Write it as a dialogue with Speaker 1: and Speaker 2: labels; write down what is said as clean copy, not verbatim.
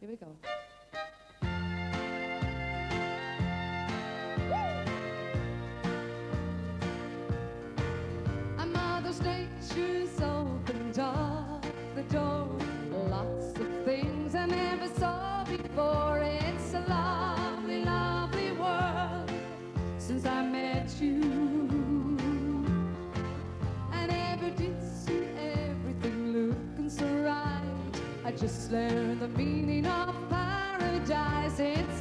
Speaker 1: Here we go. A mother's nature's opened up the door. Lots of things I never saw before. It's a lovely, lovely world since I met you. I never did see everything looking so right. I just learned the meaning of paradise. It's